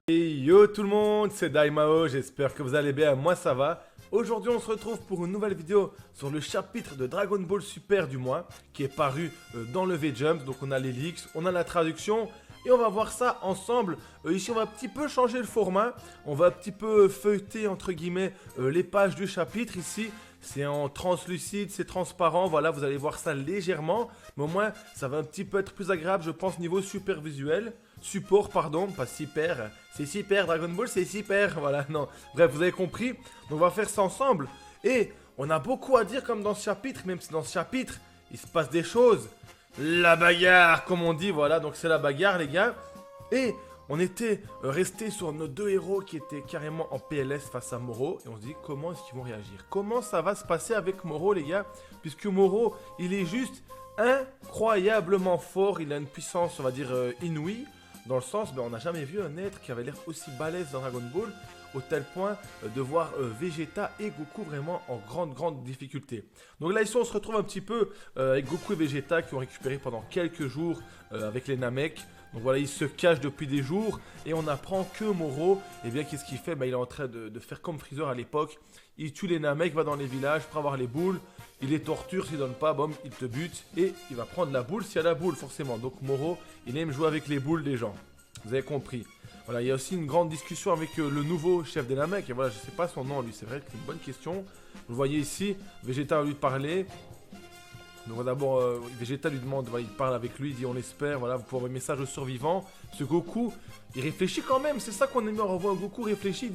Et yo tout le monde, c'est Daimao, j'espère que vous allez bien, moi ça va. Aujourd'hui on se retrouve pour une nouvelle vidéo sur le chapitre de Dragon Ball Super du mois qui est paru dans le V-Jump. Donc on a les leaks, on a la traduction et on va voir ça ensemble. Ici on va un petit peu changer le format, on va un petit peu feuilleter entre guillemets les pages du chapitre ici. C'est en translucide, c'est transparent, voilà, vous allez voir ça légèrement. Mais au moins, ça va un petit peu être plus agréable, je pense, niveau super visuel. Support, pardon, pas super. C'est super, Dragon Ball, c'est super. Voilà, non. Bref, vous avez compris. Donc, on va faire ça ensemble. Et on a beaucoup à dire comme dans ce chapitre, même si dans ce chapitre, il se passe des choses. La bagarre, comme on dit, voilà. Donc, c'est la bagarre, les gars. Et on était resté sur nos deux héros qui étaient carrément en PLS face à Moro. Et on se dit, comment est-ce qu'ils vont réagir? Comment ça va se passer avec Moro, les gars? Puisque Moro, il est juste incroyablement fort. Il a une puissance, on va dire, inouïe. Dans le sens, on n'a jamais vu un être qui avait l'air aussi balèze dans Dragon Ball, au tel point de voir Vegeta et Goku vraiment en grande difficulté. Donc là ici on se retrouve un petit peu avec Goku et Vegeta qui ont récupéré pendant quelques jours avec les Namek. Donc voilà, ils se cachent depuis des jours et on apprend que Moro, eh bien qu'est-ce qu'il fait? Il est en train de faire comme Freezer à l'époque. Il tue les Namek, va dans les villages pour avoir les boules. Il les torture, s'il donne pas, il te bute. Et il va prendre la boule s'il y a la boule, forcément. Donc Moro, il aime jouer avec les boules des gens. Vous avez compris. Voilà, il y a aussi une grande discussion avec le nouveau chef des Namek. Et voilà, je sais pas son nom, lui. C'est vrai que c'est une bonne question. Vous le voyez ici, Vegeta va lui parler. Donc d'abord, Vegeta lui demande, il parle avec lui, il dit on l'espère, voilà, vous pouvez envoyer un message aux survivants. Ce Goku, il réfléchit quand même, c'est ça qu'on aime bien, on revoit un Goku réfléchit,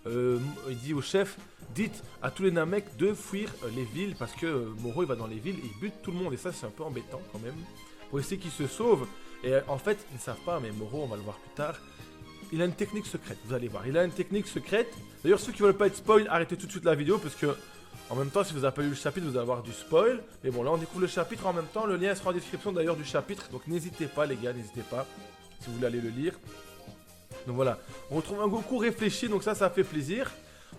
il dit au chef, dites à tous les Namek de fuir les villes, parce que Moro il va dans les villes et il bute tout le monde, et ça c'est un peu embêtant quand même, pour essayer qu'ils se sauvent. Et en fait, ils ne savent pas, mais Moro, on va le voir plus tard, il a une technique secrète, vous allez voir, il a une technique secrète. D'ailleurs, ceux qui veulent pas être spoil, arrêtez tout de suite la vidéo, parce que en même temps, si vous n'avez pas lu le chapitre, vous allez avoir du spoil. Mais bon, là, on découvre le chapitre en même temps. Le lien sera en description d'ailleurs du chapitre. Donc n'hésitez pas, les gars, n'hésitez pas. Si vous voulez aller le lire. Donc voilà, on retrouve un Goku réfléchi. Donc ça fait plaisir.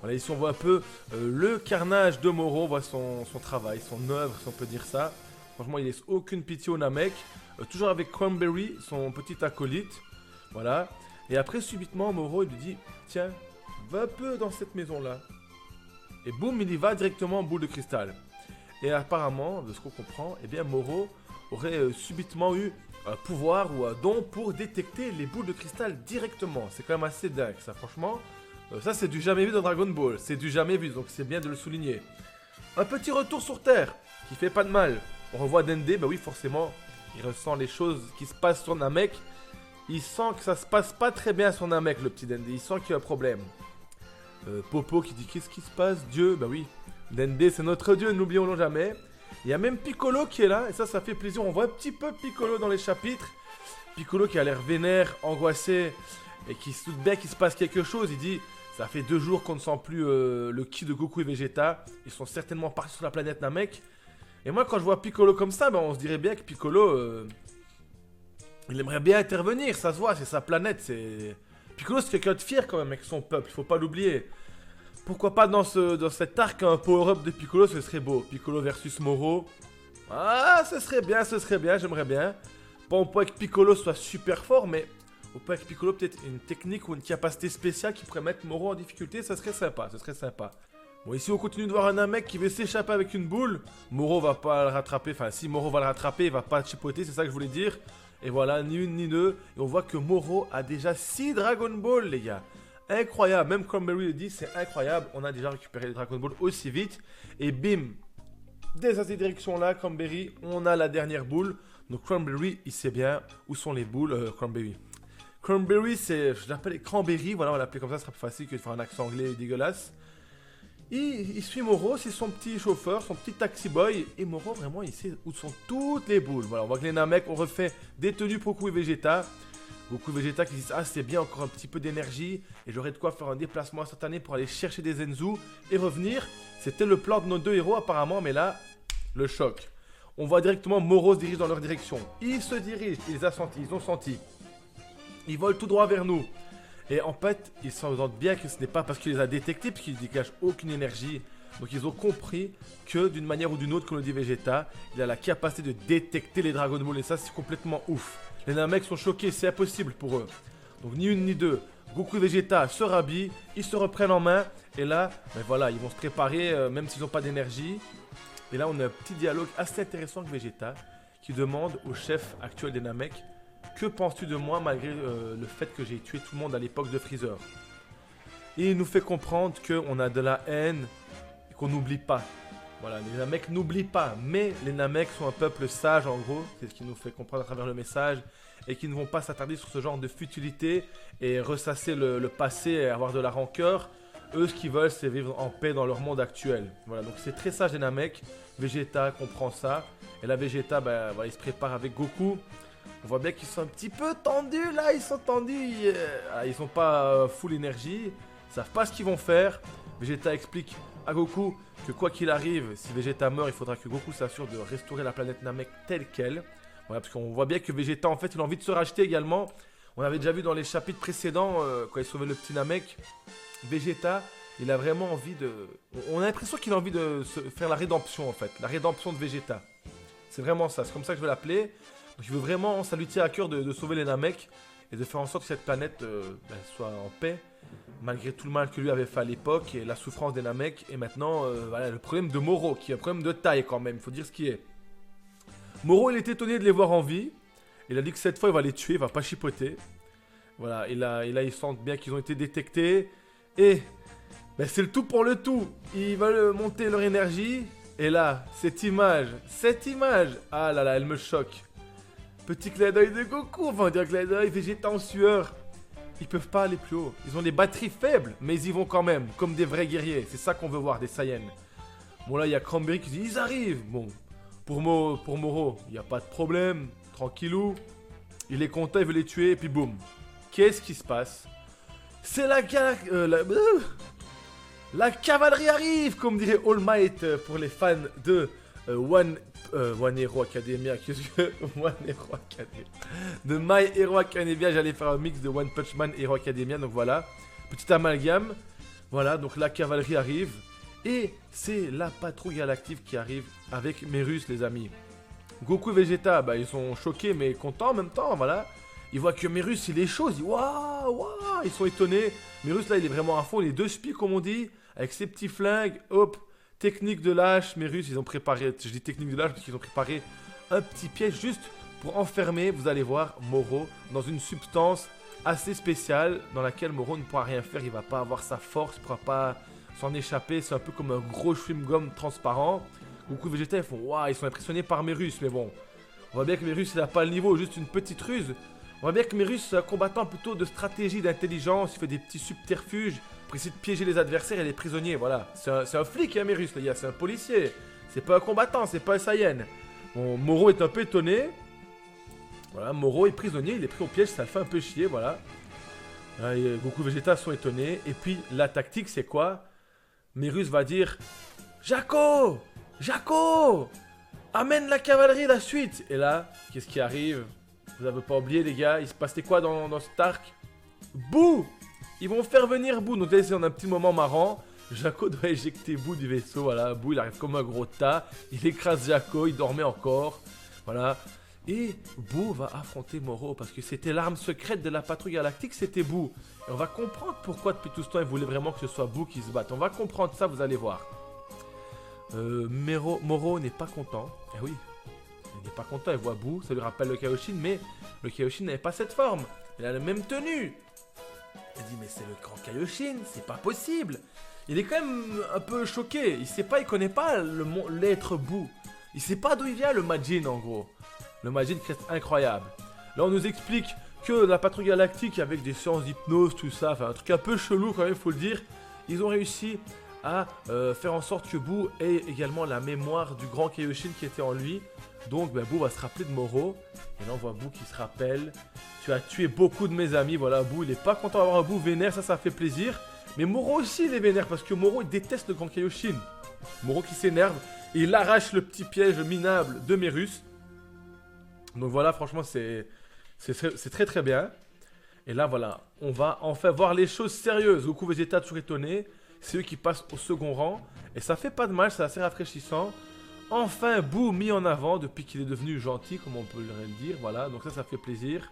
Voilà, ici, on voit un peu le carnage de Moro. On voit son travail, son œuvre, si on peut dire ça. Franchement, il laisse aucune pitié au Namek. Toujours avec Cranberry, son petit acolyte. Voilà. Et après, subitement, Moro, il lui dit, tiens, va un peu dans cette maison-là. Et boum, il y va directement en boule de cristal. Et apparemment, de ce qu'on comprend, eh bien Moro aurait subitement eu un pouvoir ou un don pour détecter les boules de cristal directement. C'est quand même assez dingue, ça, franchement. Ça, c'est du jamais vu dans Dragon Ball. C'est du jamais vu, donc c'est bien de le souligner. Un petit retour sur Terre, qui fait pas de mal. On revoit Dende, bah oui, forcément, il ressent les choses qui se passent sur Namek. Il sent que ça se passe pas très bien sur Namek, le petit Dende. Il sent qu'il y a un problème. Popo qui dit qu'est-ce qui se passe? Dieu, bah oui, Dende c'est notre dieu, n'oublions-le jamais. Il y a même Piccolo qui est là, et ça fait plaisir. On voit un petit peu Piccolo dans les chapitres. Piccolo qui a l'air vénère, angoissé, et qui se doute bien qu'il se passe quelque chose. Il dit, ça fait 2 jours qu'on ne sent plus le ki de Goku et Vegeta. Ils sont certainement partis sur la planète Namek. Et moi quand je vois Piccolo comme ça, on se dirait bien que Piccolo, il aimerait bien intervenir, ça se voit, c'est sa planète, c'est... Piccolo c'est quelqu'un de fier quand même avec son peuple, il faut pas l'oublier. Pourquoi pas dans cet arc un power-up de Piccolo, ce serait beau. Piccolo versus Moro. Ah, ce serait bien, j'aimerais bien. Pas on peut que Piccolo soit super fort, mais on peut avec Piccolo peut-être une technique ou une capacité spéciale qui pourrait mettre Moro en difficulté, ça serait sympa, Bon, ici on continue de voir un Namek qui veut s'échapper avec une boule. Moro va pas le rattraper, enfin si Moro va le rattraper, il va pas chipoter, c'est ça que je voulais dire. Et voilà, ni une ni deux. Et on voit que Moro a déjà 6 Dragon Ball, les gars. Incroyable. Même Cranberry le dit, c'est incroyable. On a déjà récupéré les Dragon Ball aussi vite. Et bim, dès cette direction-là, Cranberry, on a la dernière boule. Donc Cranberry, il sait bien où sont les boules. Cranberry. Cranberry, c'est, je l'appelle Cranberry. Voilà, on va l'appeler comme ça, ce sera plus facile que de faire un accent anglais dégueulasse. Il suit Moro, c'est son petit chauffeur, son petit taxi boy. Et Moro, vraiment, il sait où sont toutes les boules. Voilà, on voit que les Namek ont refait des tenues pour Goku et Vegeta. Goku et Vegeta qui disent, ah, c'est bien, encore un petit peu d'énergie. Et j'aurais de quoi faire un déplacement instantané pour aller chercher des Zenzu et revenir. C'était le plan de nos 2 héros, apparemment. Mais là, le choc. On voit directement Moro se dirige dans leur direction. Ils se dirigent, ils ont senti. Ils volent tout droit vers nous. Et en fait, ils s'en rendent bien que ce n'est pas parce qu'il les a détectés, puisqu'ils ne dégagent aucune énergie. Donc ils ont compris que d'une manière ou d'une autre, comme le dit Vegeta, il a la capacité de détecter les Dragon Ball. Et ça, c'est complètement ouf. Les Namek sont choqués, c'est impossible pour eux. Donc ni une ni deux. Goku et Vegeta se rhabillent, ils se reprennent en main. Et là, ben voilà, ils vont se préparer même s'ils n'ont pas d'énergie. Et là, on a un petit dialogue assez intéressant avec Vegeta qui demande au chef actuel des Namek: que penses-tu de moi malgré le fait que j'ai tué tout le monde à l'époque de Freezer? Et il nous fait comprendre qu'on a de la haine et qu'on n'oublie pas. Voilà, les Namek n'oublient pas, mais les Namek sont un peuple sage en gros, c'est ce qui nous fait comprendre à travers le message, et qui ne vont pas s'attarder sur ce genre de futilité et ressasser le passé et avoir de la rancœur. Eux, ce qu'ils veulent, c'est vivre en paix dans leur monde actuel. Voilà, donc c'est très sage les Namek. Vegeta comprend ça, et là Vegeta, ben, voilà, il se prépare avec Goku. On voit bien qu'ils sont un petit peu tendus là, ils sont tendus, ils sont pas full énergie, ils savent pas ce qu'ils vont faire. Vegeta explique à Goku que quoi qu'il arrive, si Vegeta meurt, il faudra que Goku s'assure de restaurer la planète Namek telle qu'elle. Voilà, parce qu'on voit bien que Vegeta en fait il a envie de se racheter également. On avait déjà vu dans les chapitres précédents, quand il sauvait le petit Namek, Vegeta, il a vraiment envie de... On a l'impression qu'il a envie de faire la rédemption en fait, la rédemption de Vegeta. C'est vraiment ça, c'est comme ça que je vais l'appeler. Donc il veut vraiment, ça lui tient à cœur de sauver les Namek et de faire en sorte que cette planète soit en paix, malgré tout le mal que lui avait fait à l'époque et la souffrance des Namek. Et maintenant, voilà, le problème de Moro, qui est un problème de taille quand même, il faut dire ce qui est. Moro, il est étonné de les voir en vie. Il a dit que cette fois, il va les tuer, il va pas chipoter. Voilà, et là ils sentent bien qu'ils ont été détectés. Et ben, c'est le tout pour le tout. Ils veulent monter leur énergie. Et là, cette image, ah là là, elle me choque. Petit clin d'œil de Goku, enfin on dirait clin d'œil, Vegeta en sueur. Ils peuvent pas aller plus haut. Ils ont des batteries faibles, mais ils y vont quand même, comme des vrais guerriers. C'est ça qu'on veut voir, des Saiyans. Bon là, il y a Cranberry qui dit, ils arrivent. Bon, pour Moro, il n'y a pas de problème, tranquillou. Il est content, il veut les tuer, et puis boum. Qu'est-ce qui se passe? C'est la cavalerie arrive, comme dirait All Might pour les fans de One Hero Academia. Qu'est-ce que One Hero Academia? De My Hero Academia, j'allais faire un mix de One Punch Man Hero Academia. Donc voilà, petit amalgame. Voilà, donc la cavalerie arrive. Et c'est la patrouille galactique qui arrive avec Merus, les amis. Goku et Vegeta, bah, ils sont choqués mais contents en même temps, voilà. Ils voient que Merus, il est chaud, ils disent waouh, waouh, ils sont étonnés. Merus, là, il est vraiment à fond, il est deux spies, comme on dit, avec ses petits flingues, hop, technique de lâche. Merus, ils ont préparé, je dis technique de lâche parce qu'ils ont préparé un petit piège juste pour enfermer, vous allez voir, Moro dans une substance assez spéciale dans laquelle Moro ne pourra rien faire, il va pas avoir sa force, il pourra pas s'en échapper, c'est un peu comme un gros chewing-gum transparent. Goku et Vegeta, ils font waouh, ils sont impressionnés par Merus, mais bon, on voit bien que Merus, il n'a pas le niveau, juste une petite ruse. On voit bien que Merus, c'est un combattant plutôt de stratégie, d'intelligence, il fait des petits subterfuges pour essayer de piéger les adversaires et les prisonniers, voilà. C'est un flic, hein, Merus, les gars, c'est un policier. C'est pas un combattant, c'est pas un Saiyan. Bon, Moro est un peu étonné. Voilà, Moro est prisonnier, il est pris au piège, ça le fait un peu chier, voilà. Là, Goku et Vegeta sont étonnés. Et puis, la tactique, c'est quoi? Merus va dire Jaco, Jaco, amène la cavalerie, la suite. Et là, qu'est-ce qui arrive? Vous avez pas oublié, les gars, il se passait quoi dans cet arc? Boo! Ils vont faire venir Boo. Donc là, on a un petit moment marrant. Jaco doit éjecter Boo du vaisseau. Voilà, Boo, il arrive comme un gros tas. Il écrase Jaco, il dormait encore. Voilà. Et Boo va affronter Moro parce que c'était l'arme secrète de la patrouille galactique, c'était Boo. Et on va comprendre pourquoi depuis tout ce temps, il voulait vraiment que ce soit Boo qui se batte. On va comprendre ça, vous allez voir. Moro n'est pas content. Eh oui. Il n'est pas content, il voit Boo, ça lui rappelle le Kaioshin, mais le Kaioshin n'avait pas cette forme. Il a la même tenue. Il dit, mais c'est le grand Kaioshin, c'est pas possible. Il est quand même un peu choqué. Il sait pas, il connaît pas l'être Boo. Il sait pas d'où il vient le Majin en gros. Le Majin reste incroyable. Là, on nous explique que la patrouille galactique, avec des séances d'hypnose, tout ça, enfin un truc un peu chelou quand même, faut le dire, ils ont réussi à faire en sorte que Boo ait également la mémoire du grand Kaioshin qui était en lui. Donc Boo va se rappeler de Moro. Et là on voit Boo qui se rappelle. Tu as tué beaucoup de mes amis. Voilà, Boo il est pas content d'avoir un Boo vénère, ça fait plaisir. Mais Moro aussi il est vénère parce que Moro il déteste le grand Kaioshin. Moro qui s'énerve et il arrache le petit piège minable de Merus. Donc voilà, franchement c'est très très bien. Et là voilà, on va enfin voir les choses sérieuses. Goku Vegeta toujours étonné. C'est eux qui passent au second rang. Et ça fait pas de mal, c'est assez rafraîchissant. Enfin, Boo mis en avant depuis qu'il est devenu gentil, comme on peut le dire. Voilà, donc ça fait plaisir.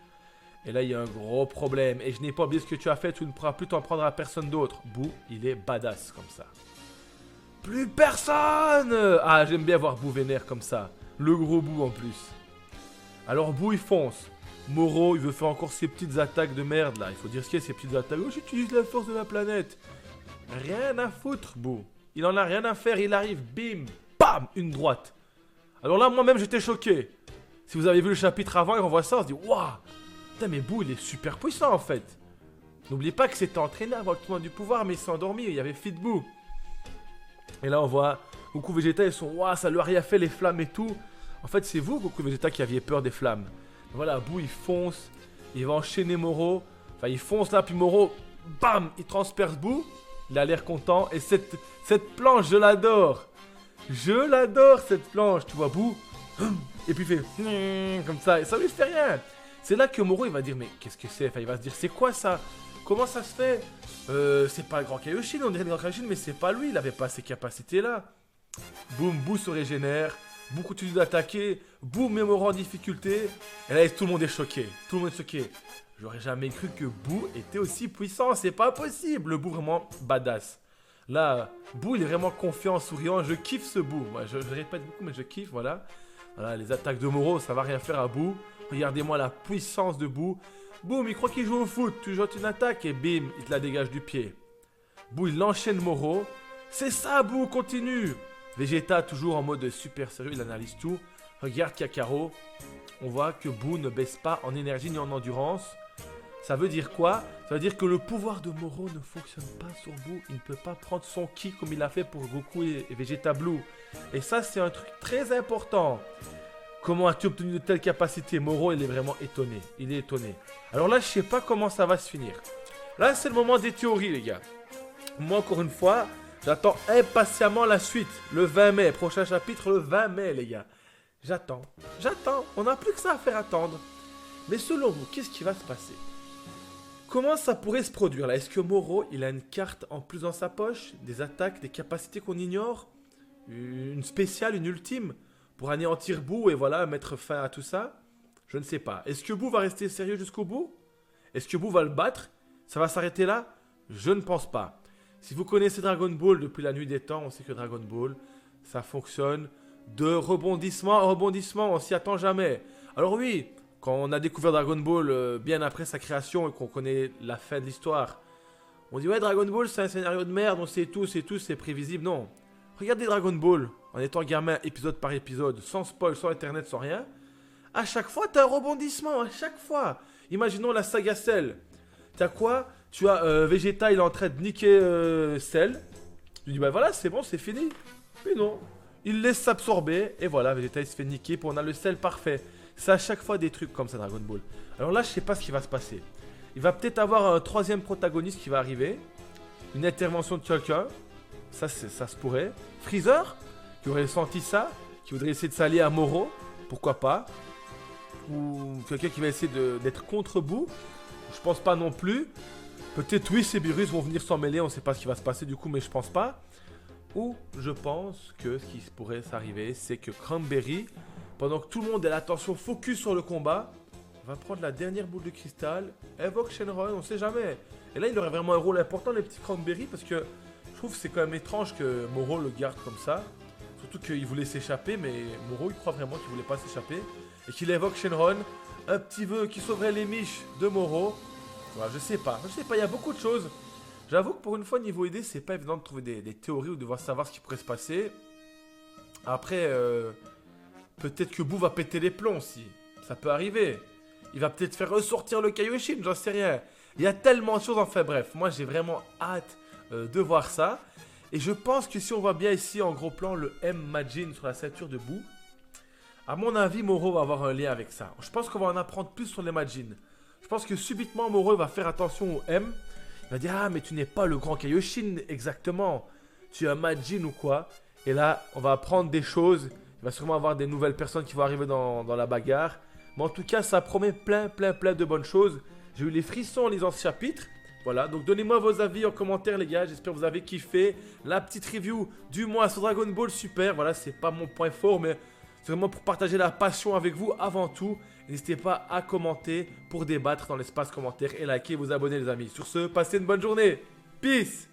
Et là, il y a un gros problème. Et je n'ai pas oublié ce que tu as fait. Tu ne pourras plus t'en prendre à personne d'autre. Boo, il est badass comme ça. Plus personne! Ah, j'aime bien voir Boo vénère comme ça. Le gros Boo en plus. Alors Boo, il fonce. Moro, il veut faire encore ses petites attaques de merde là. Il faut dire ce qu'il y a, ces petites attaques. Oh, j'utilise la force de la planète. Rien à foutre, Boo. Il en a rien à faire. Il arrive, bim, bam, une droite. Alors là, moi-même, j'étais choqué. Si vous avez vu le chapitre avant et on voit ça, on se dit waouh! Putain, mais Boo, il est super puissant en fait. N'oubliez pas que c'était entraîné avant le tournoi du pouvoir, mais il s'est endormi. Il y avait Fit Boo. Et là, on voit Goku Vegeta, ils sont waouh, ça lui a rien fait les flammes et tout. En fait, c'est vous, Goku Vegeta, qui aviez peur des flammes. Voilà, Boo, il fonce. Il va enchaîner Moro. Enfin, il fonce là, puis Moro, bam, il transperce Boo. Il a l'air content. Et cette planche, je l'adore. Je l'adore, cette planche. Tu vois, Boo. Et puis il fait comme ça. Et ça lui fait rien. C'est là que Moro, il va dire, mais qu'est-ce que c'est? Enfin, il va se dire, c'est quoi ça? Comment ça se fait? C'est pas le grand Kaioshin, on dirait le grand Kaioshin, mais c'est pas lui. Il avait pas ces capacités-là. Boum, Boo se régénère. Boo continue d'attaquer. Boo met Moro en difficulté. Et là, tout le monde est choqué. Tout le monde est choqué. J'aurais jamais cru que Boo était aussi puissant. C'est pas possible. Le Boo vraiment badass. Là, Boo, il est vraiment confiant, souriant. Je kiffe ce Boo. Ouais, je répète beaucoup, mais je kiffe, voilà. Voilà, les attaques de Moro, ça va rien faire à Boo. Regardez-moi la puissance de Boo. Boum, il croit qu'il joue au foot. Tu jettes une attaque et bim, il te la dégage du pied. Boo, il enchaîne Moro. C'est ça, Boo, continue. Vegeta, toujours en mode super sérieux, il analyse tout. Regarde Kakarot. On voit que Boo ne baisse pas en énergie ni en endurance. Ça veut dire quoi? Ça veut dire que le pouvoir de Moro ne fonctionne pas sur Boo. Il ne peut pas prendre son ki comme il a fait pour Goku et Vegeta Blue. Et ça, c'est un truc très important. Comment as-tu obtenu de telles capacités? Moro, il est vraiment étonné. Il est étonné. Alors là, je sais pas comment ça va se finir. Là, c'est le moment des théories, les gars. Moi, encore une fois, j'attends impatiemment la suite. Le 20 mai. Prochain chapitre, le 20 mai, les gars. J'attends. J'attends. On n'a plus que ça à faire attendre. Mais selon vous, qu'est-ce qui va se passer? Comment ça pourrait se produire là? Est-ce que Moro, il a une carte en plus dans sa poche? Des attaques, des capacités qu'on ignore? Une spéciale, une ultime? Pour anéantir Boo et voilà, mettre fin à tout ça? Je ne sais pas. Est-ce que Boo va rester sérieux jusqu'au bout? Est-ce que Boo va le battre? Ça va s'arrêter là? Je ne pense pas. Si vous connaissez Dragon Ball depuis la nuit des temps, on sait que Dragon Ball, ça fonctionne de rebondissement en rebondissement, on s'y attend jamais. Alors oui, quand on a découvert Dragon Ball bien après sa création et qu'on connaît la fin de l'histoire, on dit ouais, Dragon Ball c'est un scénario de merde, on sait tout, c'est prévisible. Non. Regardez Dragon Ball en étant gamin, épisode par épisode, sans spoil, sans internet, sans rien. À chaque fois, t'as un rebondissement, à chaque fois. Imaginons la saga Cell. T'as quoi? Tu as Vegeta, il est en train de niquer Cell. Tu dis, bah voilà, c'est bon, c'est fini. Mais non. Il laisse s'absorber, et voilà, Vegeta, il se fait niquer, puis on a le Cell parfait. C'est à chaque fois des trucs comme ça, Dragon Ball. Alors là, je sais pas ce qui va se passer. Il va peut-être avoir un troisième protagoniste qui va arriver. Une intervention de quelqu'un. Ça se pourrait. Freezer, qui aurait senti ça, qui voudrait essayer de s'allier à Moro, pourquoi pas. Ou quelqu'un qui va essayer d'être contre Boo. Je pense pas non plus. Peut-être Whis et Beerus vont venir s'en mêler, on sait pas ce qui va se passer du coup, mais je pense pas. Ou je pense que ce qui pourrait s'arriver, c'est que Cranberry, pendant que tout le monde a l'attention focus sur le combat, va prendre la dernière boule de cristal, évoque Shenron, on sait jamais. Et là, il aurait vraiment un rôle important, les petits Cranberry, parce que je trouve que c'est quand même étrange que Moro le garde comme ça. Surtout qu'il voulait s'échapper, mais Moro, il croit vraiment qu'il voulait pas s'échapper. Et qu'il évoque Shenron, un petit vœu qui sauverait les miches de Moro. Voilà, je sais pas, il y a beaucoup de choses. J'avoue que pour une fois, niveau idée, c'est pas évident de trouver des théories ou de savoir ce qui pourrait se passer. Après, peut-être que Boo va péter les plombs aussi. Ça peut arriver. Il va peut-être faire ressortir le Kaioshin, j'en sais rien. Il y a tellement de choses, enfin bref. Moi, j'ai vraiment hâte de voir ça. Et je pense que si on voit bien ici, en gros plan, le M Majin sur la ceinture de Boo, à mon avis, Moro va avoir un lien avec ça. Je pense qu'on va en apprendre plus sur les Majin. Je pense que subitement, Moro va faire attention au M. Il va dire, ah, mais tu n'es pas le grand Kaioshin exactement. Tu es un Majin ou quoi? Et là, on va apprendre des choses. Il va sûrement avoir des nouvelles personnes qui vont arriver dans la bagarre. Mais en tout cas, ça promet plein de bonnes choses. J'ai eu les frissons en lisant ce chapitre. Voilà, donc donnez-moi vos avis en commentaire, les gars. J'espère que vous avez kiffé la petite review du mois sur Dragon Ball Super. Voilà, c'est pas mon point fort, mais C'est vraiment pour partager la passion avec vous avant tout. N'hésitez pas à commenter pour débattre dans l'espace commentaire et liker, vous abonner les amis. Sur ce, passez une bonne journée. Peace.